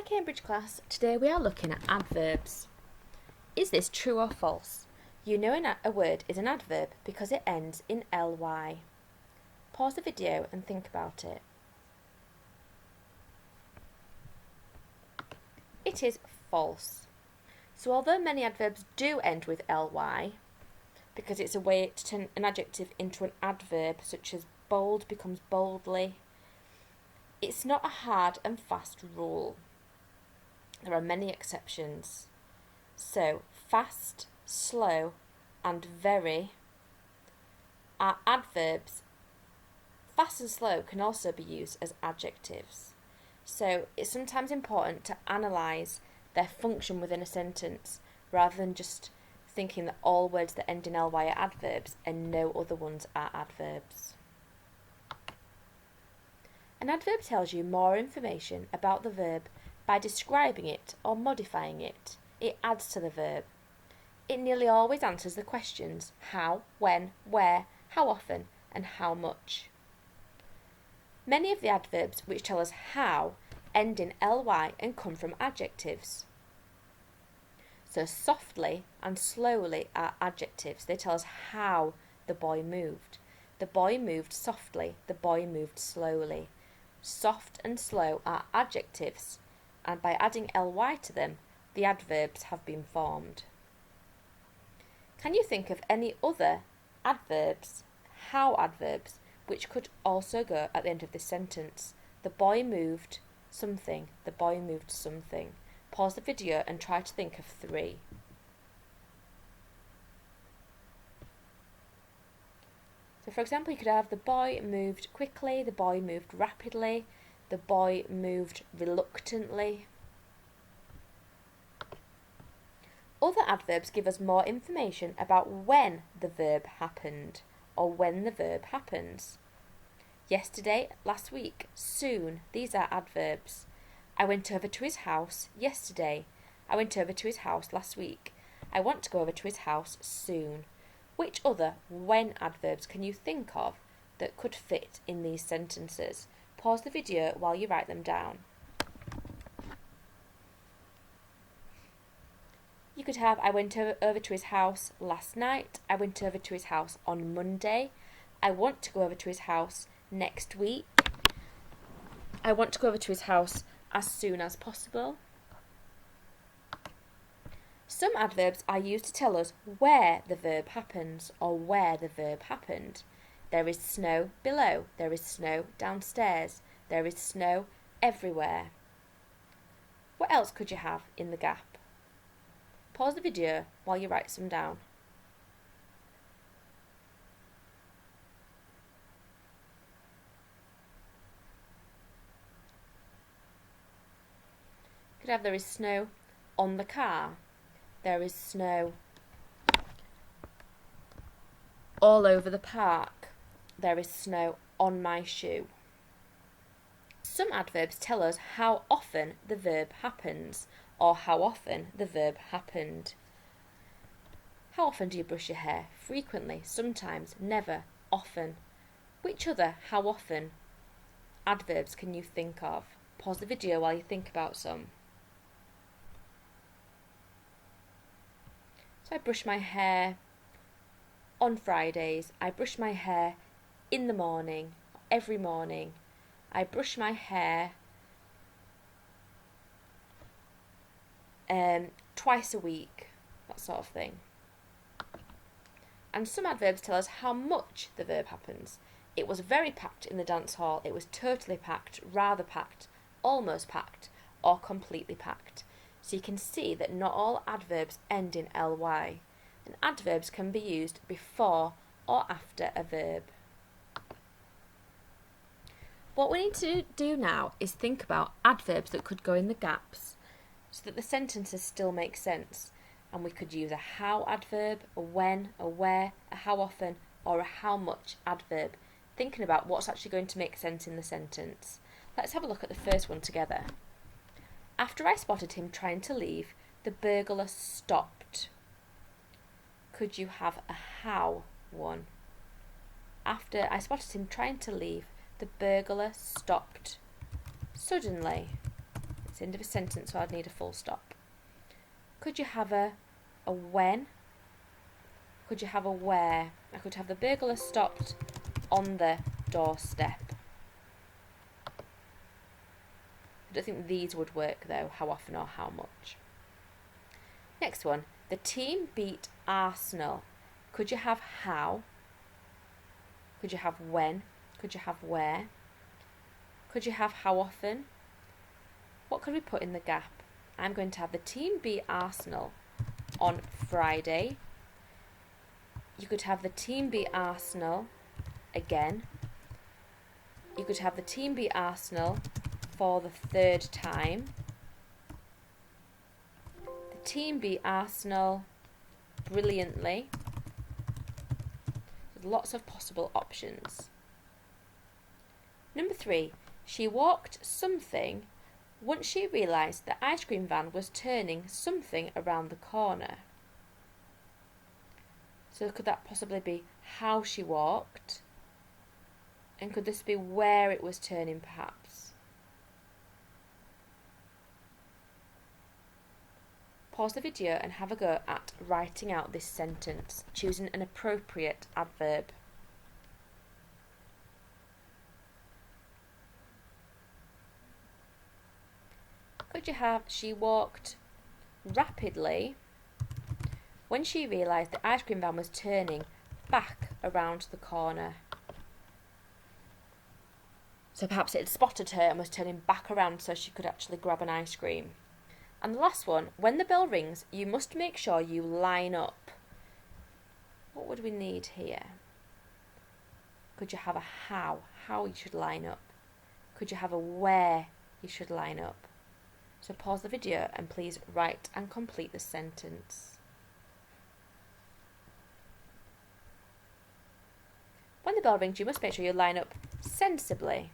Hi Cambridge class, today we are looking at adverbs. Is this true or false? You know a word is an adverb because it ends in ly. Pause the video and think about it. It is false. So although many adverbs do end with ly, because it's a way to turn an adjective into an adverb, such as bold becomes boldly, it's not a hard and fast rule. There are many exceptions. So, fast, slow, and very are adverbs. Fast and slow can also be used as adjectives. So, it's sometimes important to analyse their function within a sentence rather than just thinking that all words that end in ly are adverbs and no other ones are adverbs. An adverb tells you more information about the verb by describing it or modifying it. It adds to the verb. It nearly always answers the questions how, when, where, how often, and how much. Many of the adverbs which tell us how end in ly and come from adjectives. So softly and slowly are adjectives. They tell us how the boy moved. The boy moved softly. The boy moved slowly. Soft and slow are adjectives, and by adding ly to them, the adverbs have been formed. Can you think of any other adverbs, how adverbs, which could also go at the end of this sentence? The boy moved something. The boy moved something. Pause the video and try to think of 3. So for example, you could have the boy moved quickly, the boy moved rapidly, the boy moved reluctantly. Other adverbs give us more information about when the verb happened or when the verb happens. Yesterday, last week, soon, these are adverbs. I went over to his house yesterday. I went over to his house last week. I want to go over to his house soon. Which other when adverbs can you think of that could fit in these sentences? Pause the video while you write them down. You could have I went over to his house last night. I went over to his house on Monday. I want to go over to his house next week. I want to go over to his house as soon as possible. Some adverbs are used to tell us where the verb happens or where the verb happened. There is snow below. There is snow downstairs. There is snow everywhere. What else could you have in the gap? Pause the video while you write some down. You could have there is snow on the car. There is snow all over the park. There is snow on my shoe. Some adverbs tell us how often the verb happens or how often the verb happened. How often do you brush your hair? Frequently, sometimes, never, often. Which other how often adverbs can you think of? Pause the video while you think about some. So I brush my hair on Fridays. I brush my hair in the morning, every morning. I brush my hair twice a week, that sort of thing. And some adverbs tell us how much the verb happens. It was very packed in the dance hall. It was totally packed, rather packed, almost packed, or completely packed. So you can see that not all adverbs end in ly, and adverbs can be used before or after a verb. What we need to do now is think about adverbs that could go in the gaps so that the sentences still make sense. And we could use a how adverb, a when, a where, a how often, or a how much adverb, thinking about what's actually going to make sense in the sentence. Let's have a look at the first one together. After I spotted him trying to leave, the burglar stopped. Could you have a how one? After I spotted him trying to leave, the burglar stopped suddenly. the end of a sentence, so I'd need a full stop. Could you have a when? Could you have a where? I could have the burglar stopped on the doorstep. I don't think these would work though, how often or how much. Next one, the team beat Arsenal. Could you have how? Could you have when? Could you have where? Could you have how often? What could we put in the gap? I'm going to have the team beat Arsenal on Friday. You could have the team beat Arsenal again. You could have the team beat Arsenal for the third time. The team beat Arsenal brilliantly. There's lots of possible options. Number 3, she walked something once she realised the ice cream van was turning something around the corner. So could that possibly be how she walked? And could this be where it was turning perhaps? Pause the video and have a go at writing out this sentence, choosing an appropriate adverb. Could you have she walked rapidly when she realised the ice cream van was turning back around the corner? So perhaps it had spotted her and was turning back around so she could actually grab an ice cream. And the last one, when the bell rings, you must make sure you line up. What would we need here? Could you have a how you should line up? Could you have a where you should line up? So pause the video and please write and complete the sentence. When the bell rings, you must make sure you line up sensibly.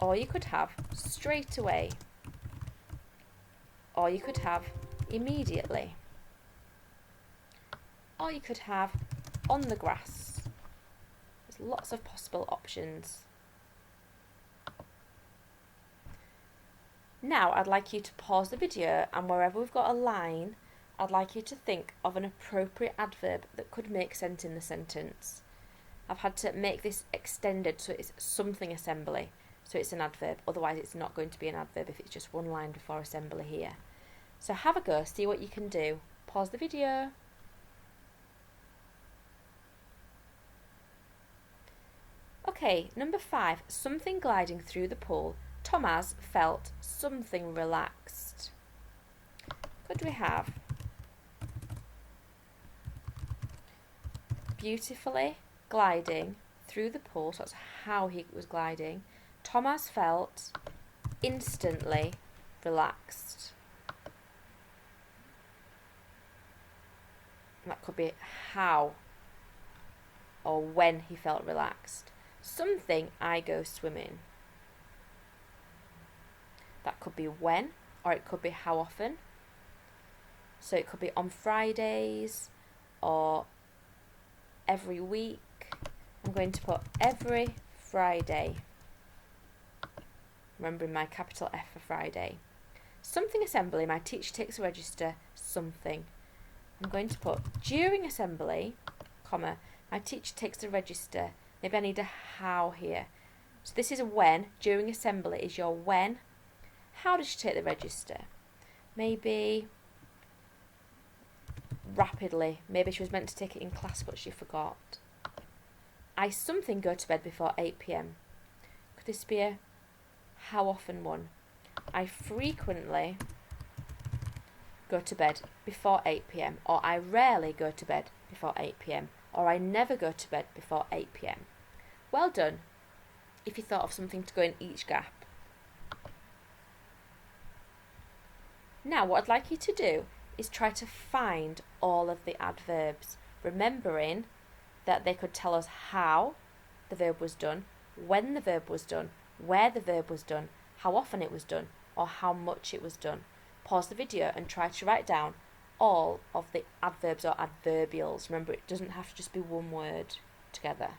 Or you could have straight away. Or you could have immediately. Or you could have on the grass. There's lots of possible options. Now I'd like you to pause the video, and wherever we've got a line, I'd like you to think of an appropriate adverb that could make sense in the sentence. I've had to make this extended so it's something assembly, so it's an adverb, otherwise it's not going to be an adverb if it's just one line before assembly here. So have a go, see what you can do. Pause the video. Okay, number 5, something gliding through the pool. Thomas felt something relaxed. Could we have beautifully gliding through the pool, so that's how he was gliding. Thomas felt instantly relaxed. And that could be how or when he felt relaxed. Something I go swimming. That could be when, or it could be how often. So it could be on Fridays or every week. I'm going to put every Friday. Remembering my capital F for Friday. Something assembly, my teacher takes a register, something. I'm going to put during assembly, comma, my teacher takes a register. Maybe I need a how here. So this is a when, during assembly is your when. How did she take the register? Maybe rapidly. Maybe she was meant to take it in class but she forgot. I something go to bed before 8 p.m. Could this be a how often one? I frequently go to bed before 8 p.m. or I rarely go to bed before 8 p.m. or I never go to bed before 8 p.m. Well done if you thought of something to go in each gap. Now what I'd like you to do is try to find all of the adverbs, remembering that they could tell us how the verb was done, when the verb was done, where the verb was done, how often it was done, or how much it was done. Pause the video and try to write down all of the adverbs or adverbials. Remember, it doesn't have to just be one word together.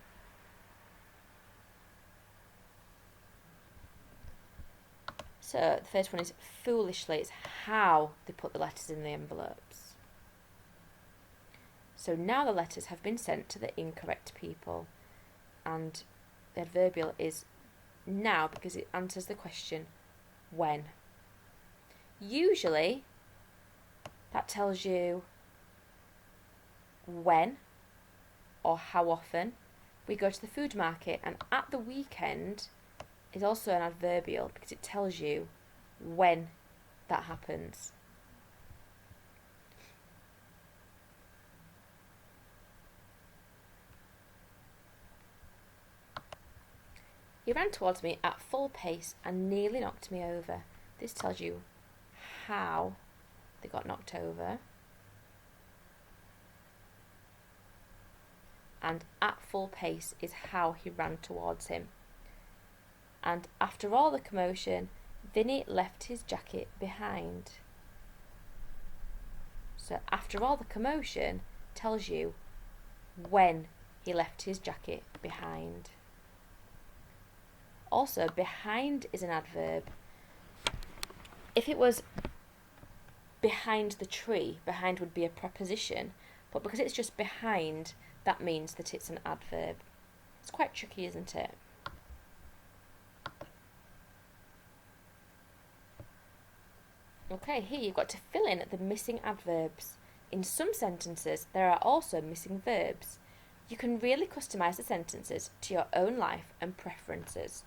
So the first one is foolishly. It's how they put the letters in the envelopes. So now the letters have been sent to the incorrect people. And the adverbial is now because it answers the question when. Usually that tells you when or how often we go to the food market, and at the weekend is also an adverbial because it tells you when that happens. He ran towards me at full pace and nearly knocked me over. This tells you how they got knocked over. And at full pace is how he ran towards him. And after all the commotion, Vinny left his jacket behind. So after all the commotion tells you when he left his jacket behind. Also, behind is an adverb. If it was behind the tree, behind would be a preposition, but because it's just behind, that means that it's an adverb. It's quite tricky, isn't it? Okay, here you've got to fill in the missing adverbs. In some sentences, there are also missing verbs. You can really customise the sentences to your own life and preferences.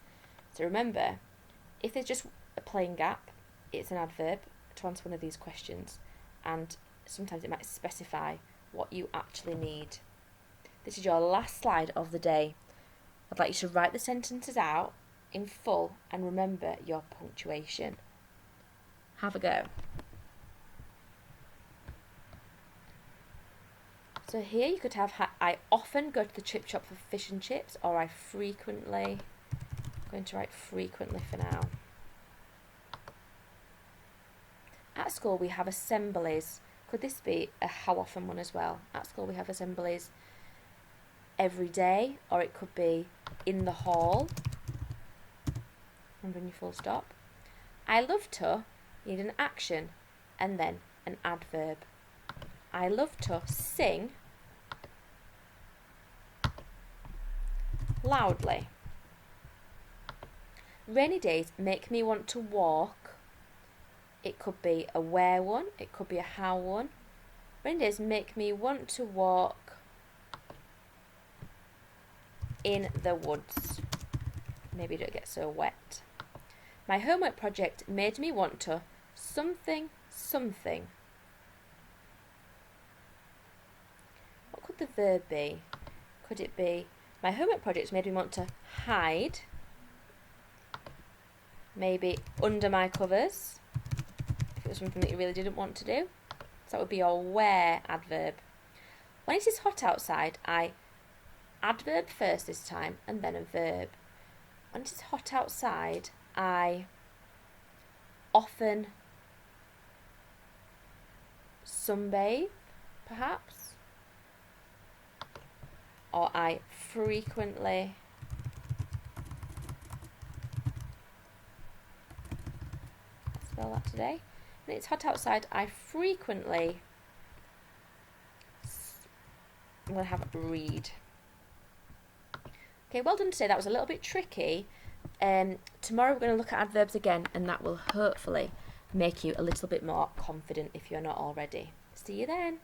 So remember, if there's just a plain gap, it's an adverb to answer one of these questions, and sometimes it might specify what you actually need. This is your last slide of the day. I'd like you to write the sentences out in full and remember your punctuation. Have a go. So here you could have, I often go to the chip shop for fish and chips, or I frequently. I'm going to write frequently for now. At school we have assemblies. Could this be a how often one as well? At school we have assemblies every day, or it could be in the hall. Remember your full stop. I love to, you need an action and then an adverb. I love to sing loudly. Rainy days make me want to walk. It could be a where one, it could be a how one. Rainy days make me want to walk in the woods. Maybe don't get so wet. My homework project made me want to something. What could the verb be? Could it be my homework project made me want to hide? Maybe under my covers, if it was something that you really didn't want to do. So that would be your where adverb. When it is hot outside, I adverb first this time and then a verb. When it is hot outside, I often sunbathe, perhaps, or I frequently spell that today. When it's hot outside, I frequently, I'm going to have read. Okay, well done today. That was a little bit tricky. Tomorrow we're going to look at adverbs again, and that will hopefully make you a little bit more confident if you're not already. See you then.